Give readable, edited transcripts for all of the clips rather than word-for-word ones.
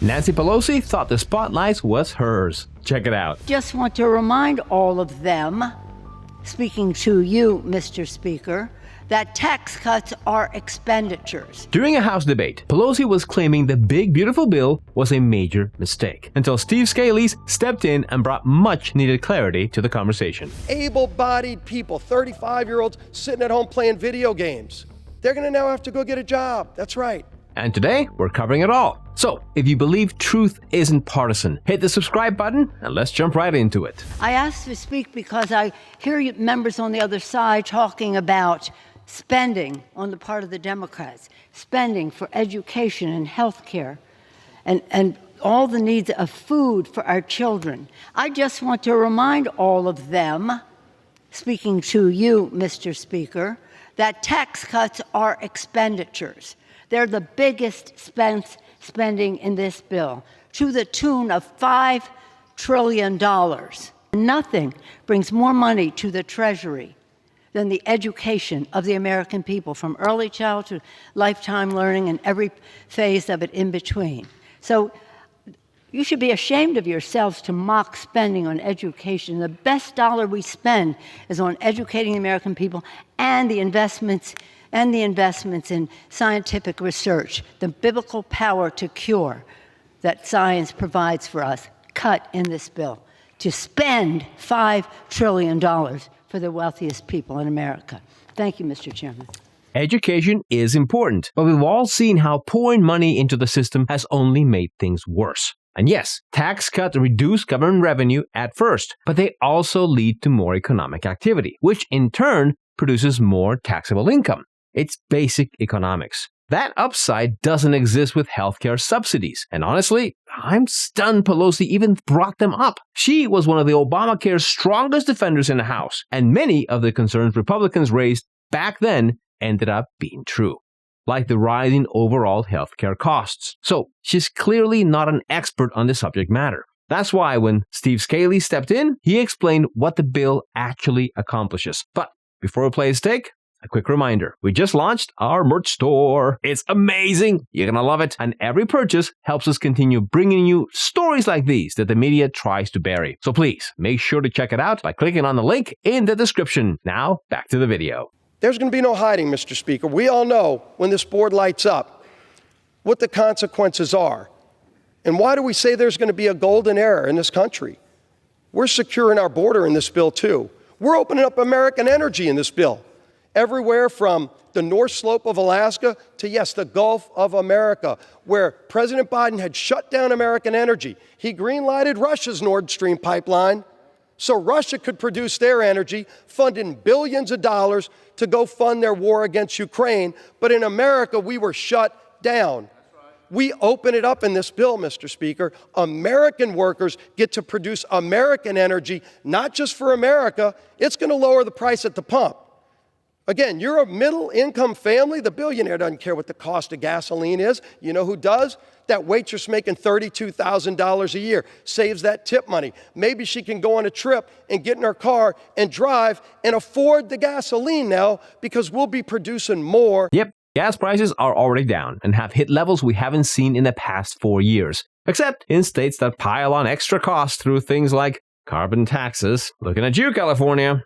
Nancy Pelosi thought the spotlight was hers. Check it out. Just want to remind all of them, speaking to you, Mr. Speaker, that tax cuts are expenditures. During a House debate, Pelosi was claiming the big, beautiful bill was a major mistake, until Steve Scalise stepped in and brought much-needed clarity to the conversation. Able-bodied people, 35-year-olds sitting at home playing video games. They're going to now have to go get a job. That's right. And today, we're covering it all. So, if you believe truth isn't partisan, hit the subscribe button and let's jump right into it. I asked to speak because I hear you members on the other side talking about spending on the part of the Democrats, spending for education and health care, and all the needs of food for our children. I just want to remind all of them, speaking to you, Mr. Speaker, that tax cuts are expenditures. They're the biggest spending in this bill, to the tune of $5 trillion. Nothing brings more money to the Treasury than the education of the American people, from early childhood to lifetime learning and every phase of it in between. So you should be ashamed of yourselves to mock spending on education. The best dollar we spend is on educating the American people and the investments in scientific research, the biblical power to cure that science provides for us, cut in this bill, to spend $5 trillion for the wealthiest people in America. Thank you, Mr. Chairman. Education is important, but we've all seen how pouring money into the system has only made things worse. And yes, tax cuts reduce government revenue at first, but they also lead to more economic activity, which in turn produces more taxable income. It's basic economics. That upside doesn't exist with healthcare subsidies. And honestly, I'm stunned Pelosi even brought them up. She was one of the Obamacare's strongest defenders in the House, and many of the concerns Republicans raised back then ended up being true, like the rising overall healthcare costs. So she's clearly not an expert on the subject matter. That's why when Steve Scalise stepped in, he explained what the bill actually accomplishes. But before we play his take, a quick reminder, we just launched our merch store. It's amazing. You're going to love it. And every purchase helps us continue bringing you stories like these that the media tries to bury. So please, make sure to check it out by clicking on the link in the description. Now, back to the video. There's going to be no hiding, Mr. Speaker. We all know when this board lights up what the consequences are. And why do we say there's going to be a golden era in this country? We're securing our border in this bill, too. We're opening up American energy in this bill. Everywhere from the North Slope of Alaska to, yes, the Gulf of America, where President Biden had shut down American energy. He green-lighted Russia's Nord Stream pipeline so Russia could produce their energy, funding billions of dollars to go fund their war against Ukraine. But in America, we were shut down. We open it up in this bill, Mr. Speaker. American workers get to produce American energy, not just for America. It's going to lower the price at the pump. Again, you're a middle-income family. The billionaire doesn't care what the cost of gasoline is. You know who does? That waitress making $32,000 a year saves that tip money. Maybe she can go on a trip and get in her car and drive and afford the gasoline now because we'll be producing more. Yep, gas prices are already down and have hit levels we haven't seen in the past 4 years, except in states that pile on extra costs through things like carbon taxes. Looking at you, California.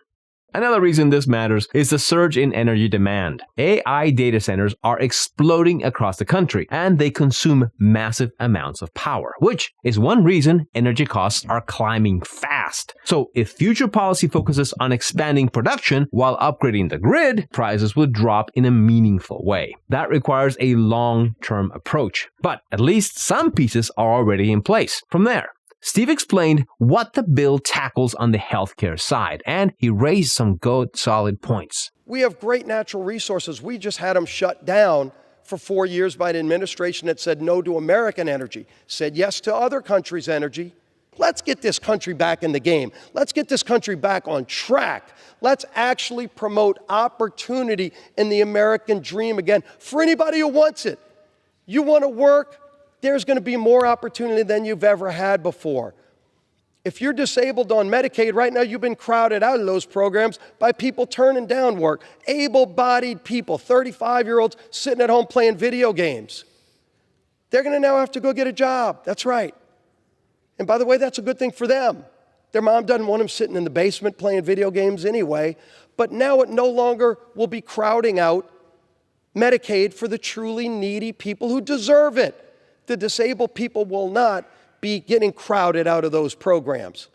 Another reason this matters is the surge in energy demand. AI data centers are exploding across the country, and they consume massive amounts of power, which is one reason energy costs are climbing fast. So if future policy focuses on expanding production while upgrading the grid, prices will drop in a meaningful way. That requires a long-term approach, but at least some pieces are already in place. From there, Steve explained what the bill tackles on the healthcare side, and he raised some good, solid points. We have great natural resources. We just had them shut down for 4 years by an administration that said no to American energy, said yes to other countries' energy. Let's get this country back in the game. Let's get this country back on track. Let's actually promote opportunity in the American dream again for anybody who wants it. You want to work? There's going to be more opportunity than you've ever had before. If you're disabled on Medicaid, right now you've been crowded out of those programs by people turning down work. Able-bodied people, 35-year-olds sitting at home playing video games. They're going to now have to go get a job. That's right. And by the way, that's a good thing for them. Their mom doesn't want them sitting in the basement playing video games anyway. But now it no longer will be crowding out Medicaid for the truly needy people who deserve it. The disabled people will not be getting crowded out of those programs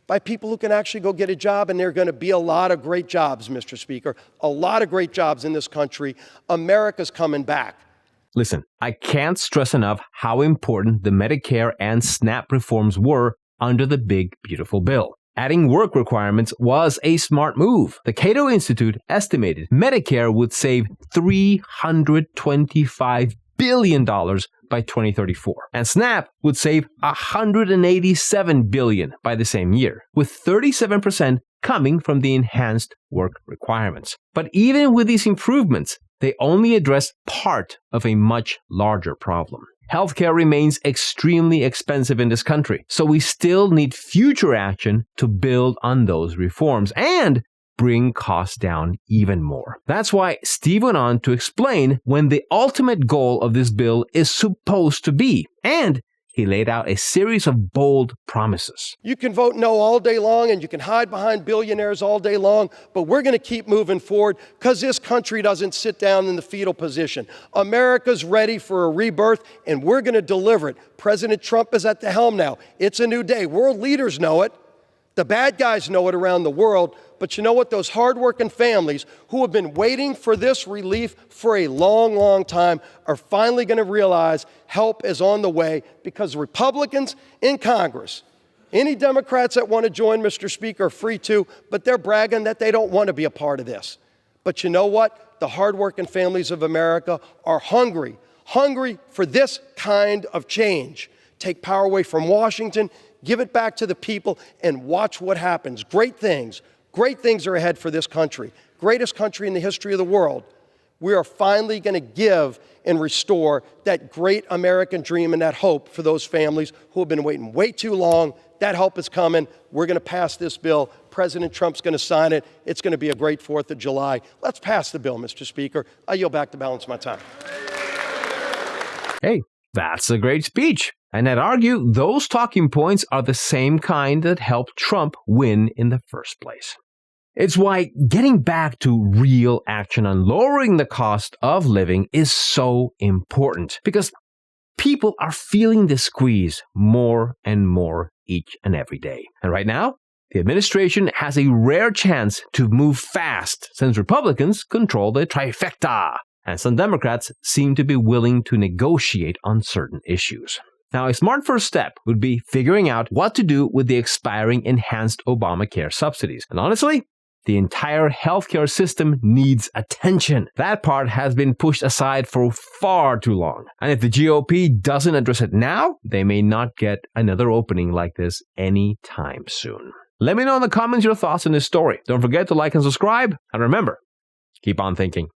by people who can actually go get a job, and there are going to be a lot of great jobs, Mr. Speaker, a lot of great jobs in this country. America's coming back. Listen, I can't stress enough how important the Medicare and SNAP reforms were under the big, beautiful bill. Adding work requirements was a smart move. The Cato Institute estimated Medicare would save $325 billion by 2034, and SNAP would save $187 billion by the same year, with 37% coming from the enhanced work requirements. But even with these improvements, they only address part of a much larger problem. Healthcare remains extremely expensive in this country, so we still need future action to build on those reforms and bring costs down even more. That's why Steve went on to explain when the ultimate goal of this bill is supposed to be, and he laid out a series of bold promises. You can vote no all day long, and you can hide behind billionaires all day long, but we're going to keep moving forward because this country doesn't sit down in the fetal position. America's ready for a rebirth, and we're going to deliver it. President Trump is at the helm now. It's a new day. World leaders know it. The bad guys know it around the world. But you know what? Those hardworking families who have been waiting for this relief for a long, long time are finally going to realize help is on the way, because Republicans in Congress, any Democrats that want to join, Mr. Speaker, are free to, but they're bragging that they don't want to be a part of this. But you know what? The hardworking families of America are hungry for this kind of change. Take power away from Washington, give it back to the people, and watch what happens. Great things are ahead for this country, greatest country in the history of the world. We are finally going to give and restore that great American dream and that hope for those families who have been waiting way too long. That help is coming. We're going to pass this bill. President Trump's going to sign it. It's going to be a great 4th of July. Let's pass the bill, Mr. Speaker. I yield back to balance my time. Hey, that's a great speech. And I'd argue those talking points are the same kind that helped Trump win in the first place. It's why getting back to real action on lowering the cost of living is so important, because people are feeling the squeeze more and more each and every day. And right now, the administration has a rare chance to move fast, since Republicans control the trifecta, and some Democrats seem to be willing to negotiate on certain issues. Now, a smart first step would be figuring out what to do with the expiring enhanced Obamacare subsidies. And honestly, the entire healthcare system needs attention. That part has been pushed aside for far too long. And if the GOP doesn't address it now, they may not get another opening like this anytime soon. Let me know in the comments your thoughts on this story. Don't forget to like and subscribe. And remember, keep on thinking.